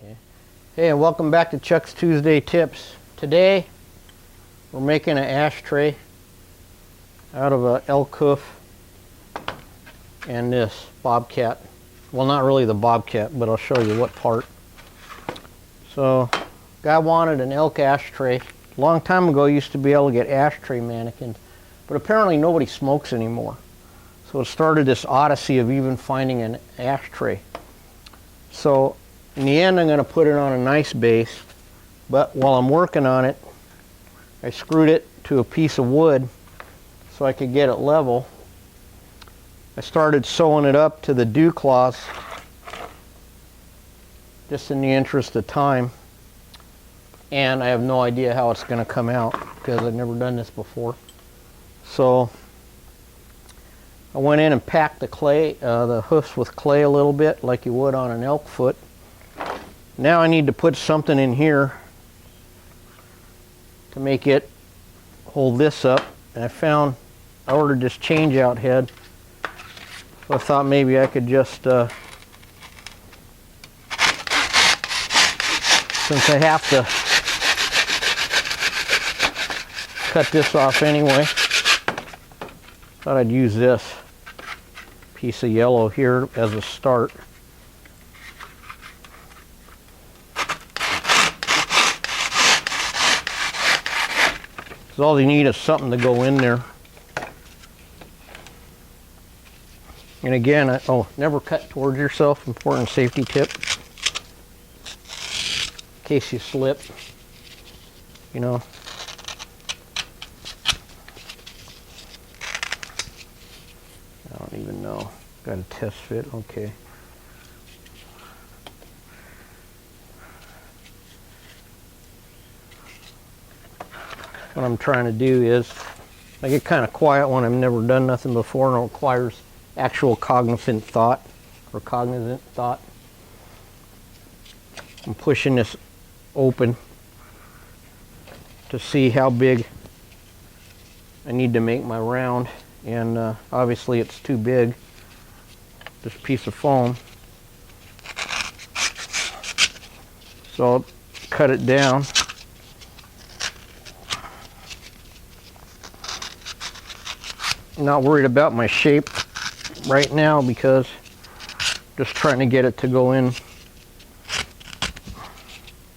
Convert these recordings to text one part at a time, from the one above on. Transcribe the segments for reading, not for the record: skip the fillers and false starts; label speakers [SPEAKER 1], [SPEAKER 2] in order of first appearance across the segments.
[SPEAKER 1] Okay. Hey, and welcome back to Chuck's Tuesday Tips. Today, we're making an ashtray out of an elk hoof and this bobcat. Well, not really the bobcat, but I'll show you what part. So, guy wanted an elk ashtray. A long time ago, you used to be able to get ashtray mannequins, but apparently nobody smokes anymore. So it started this odyssey of even finding an ashtray. So in the end, I'm going to put it on a nice base, but while I'm working on it, I screwed it to a piece of wood so I could get it level. I started sewing it up to the dew cloths just in the interest of time, and I have no idea how it's going to come out because I've never done this before. So I went in and packed the clay, the hoofs with clay a little bit like you would on an elk foot. Now I need to put something in here to make it hold this up, and I ordered this change out head, so I thought maybe I could just since I have to cut this off anyway, thought I'd use this piece of yellow here as a start. So all you need is something to go in there. And again, never cut towards yourself, important safety tip. In case you slip, you know. I don't even know. Got a test fit, okay. What I'm trying to do is, I get kind of quiet when I've never done nothing before and it requires actual cognizant thought. I'm pushing this open to see how big I need to make my round, and obviously it's too big, this piece of foam. So I'll cut it down. I'm not worried about my shape right now because I'm just trying to get it to go in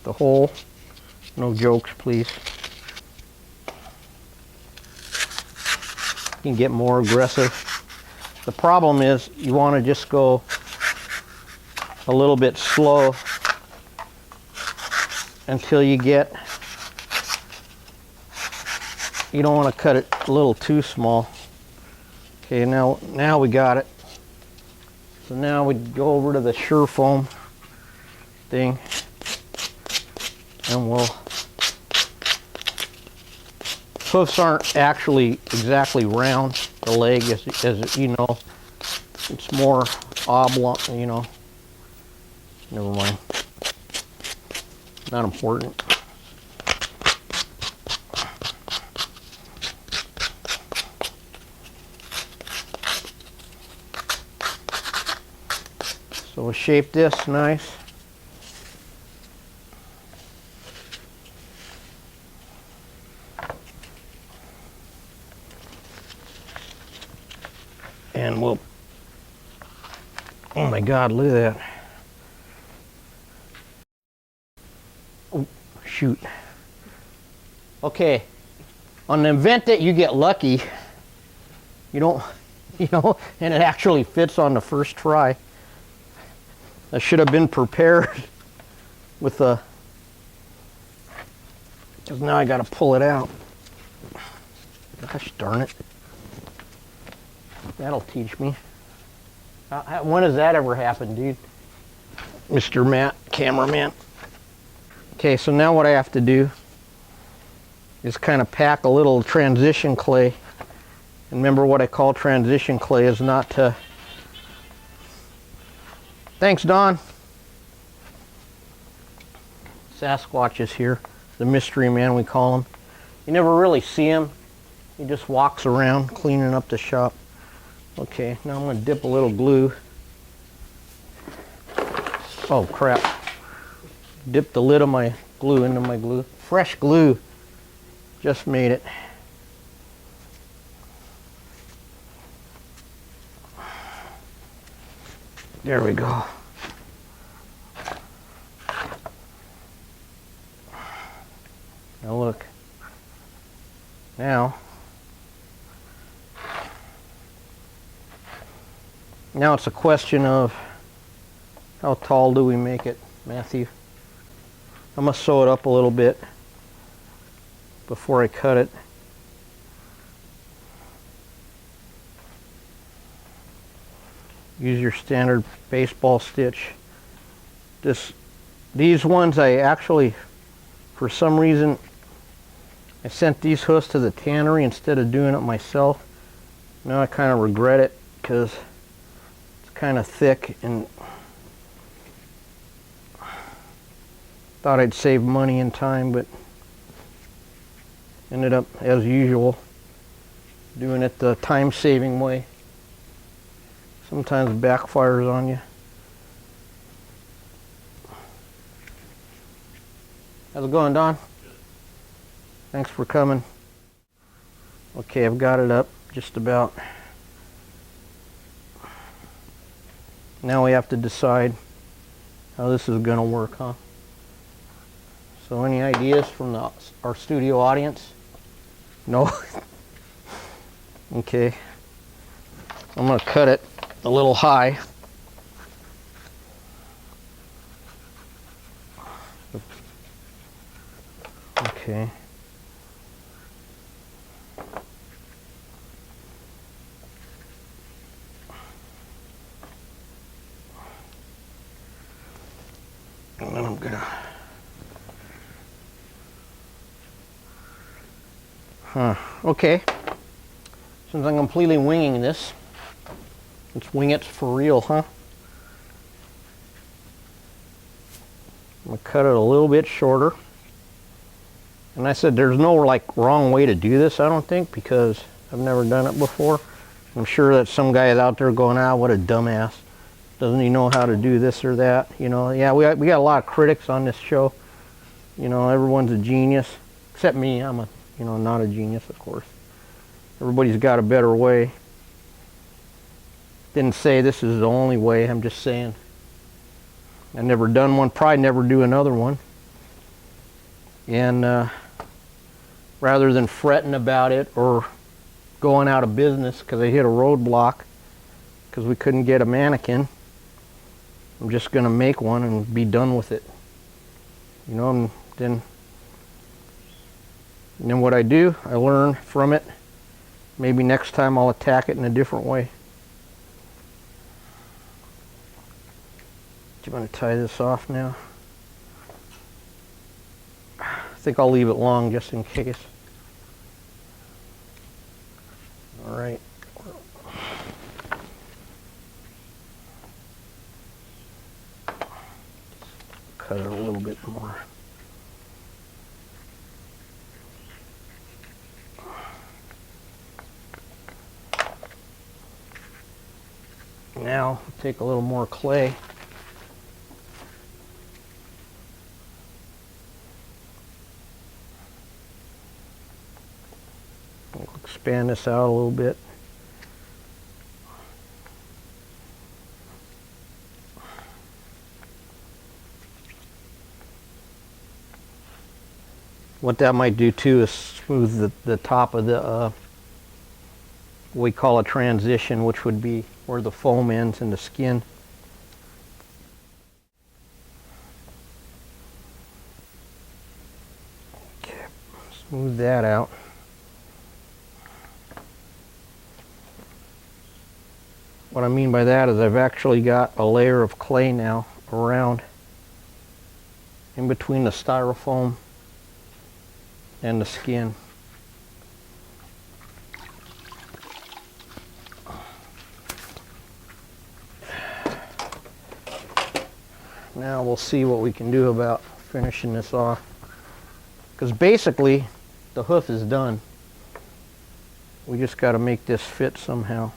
[SPEAKER 1] the hole. No jokes, please. You can get more aggressive. The problem is you want to just go a little bit slow until you get, you don't want to cut it a little too small. Okay, now we got it. So now we go over to the sure foam thing, and hoofs aren't actually exactly round. The leg, as you know, it's more oblong, you know. Never mind. Not important. So we'll shape this nice. And we'll, oh my God, look at that. Oh, shoot. Okay, on the event that you get lucky, you don't, and it actually fits on the first try. I should have been prepared with the, because now I got to pull it out. Gosh darn it. That'll teach me. When has that ever happened, dude? Mr. Matt, cameraman. Okay, so now what I have to do is kind of pack a little transition clay. And remember, what I call transition clay is not to... Thanks, Don. Sasquatch is here. The mystery man, we call him. You never really see him. He just walks around cleaning up the shop. Okay, now I'm going to dip a little glue. Oh crap. Dip the lid of my glue into my glue. Fresh glue. Just made it. There we go. Now look. Now it's a question of how tall do we make it, Matthew? I'm going to sew it up a little bit before I cut it. Use your standard baseball stitch. These ones I actually, for some reason, I sent these hooks to the tannery instead of doing it myself. Now I kind of regret it because it's kind of thick and thought I'd save money and time, but ended up, as usual, doing it the time-saving way. Sometimes it backfires on you. How's it going, Don? Thanks for coming. Okay, I've got it up just about. Now we have to decide how this is going to work, huh? So any ideas from our studio audience? No? Okay. I'm going to cut it a little high. Okay. And then I'm gonna, okay. Since I'm completely winging this, let's wing it for real, huh? I'm gonna cut it a little bit shorter. And I said there's no wrong way to do this, I don't think, because I've never done it before. I'm sure that some guy is out there going, what a dumbass. Doesn't he know how to do this or that? You know, yeah, we got a lot of critics on this show. You know, everyone's a genius, except me. I'm not a genius, of course. Everybody's got a better way. Didn't say this is the only way. I'm just saying I've never done one. Probably never do another one. And rather than fretting about it or going out of business because I hit a roadblock because we couldn't get a mannequin, I'm just going to make one and be done with it. You know, and then what I do, I learn from it. Maybe next time I'll attack it in a different way. Do you want to tie this off now? I think I'll leave it long just in case. All right. Cut it a little bit more. Now, take a little more clay. We'll expand this out a little bit. What that might do too is smooth the top of the what we call a transition, which would be where the foam ends and the skin. Okay, smooth that out. What I mean by that is I've actually got a layer of clay now around in between the styrofoam and the skin. Now we'll see what we can do about finishing this off. Because basically the hoof is done. We just got to make this fit somehow.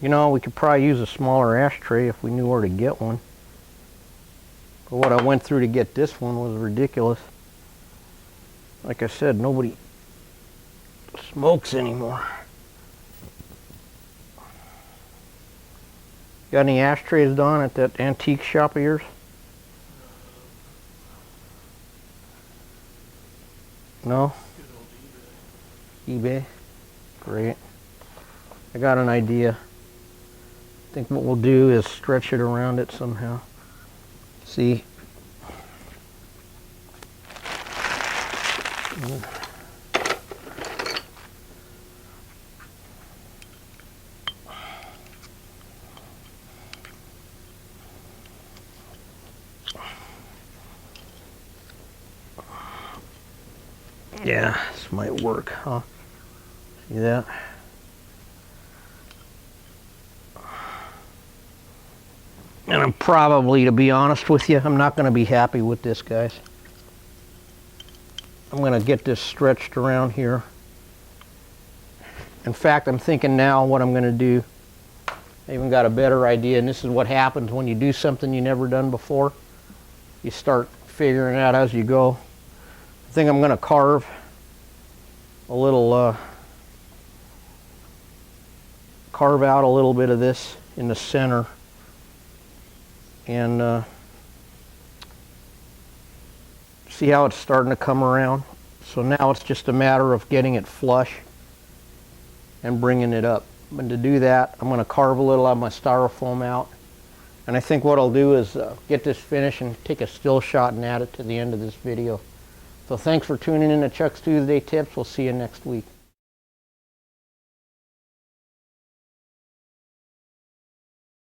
[SPEAKER 1] You know, we could probably use a smaller ashtray if we knew where to get one. But what I went through to get this one was ridiculous. Like I said, nobody smokes anymore. Got any ashtrays, Don, at that antique shop of yours? No? eBay? Great. I got an idea. I think what we'll do is stretch it around it somehow. See? Yeah, this might work, huh? See that? And I'm probably, to be honest with you, I'm not going to be happy with this, guys. I'm going to get this stretched around here. In fact, I'm thinking now what I'm going to do. I even got a better idea, and this is what happens when you do something you never done before. You start figuring it out as you go. I think I'm going to carve a little, carve out a little bit of this in the center, and see how it's starting to come around. So now it's just a matter of getting it flush and bringing it up. And to do that, I'm going to carve a little of my styrofoam out. And I think what I'll do is get this finished and take a still shot and add it to the end of this video. So thanks for tuning in to Chuck's Tuesday Tips. We'll see you next week.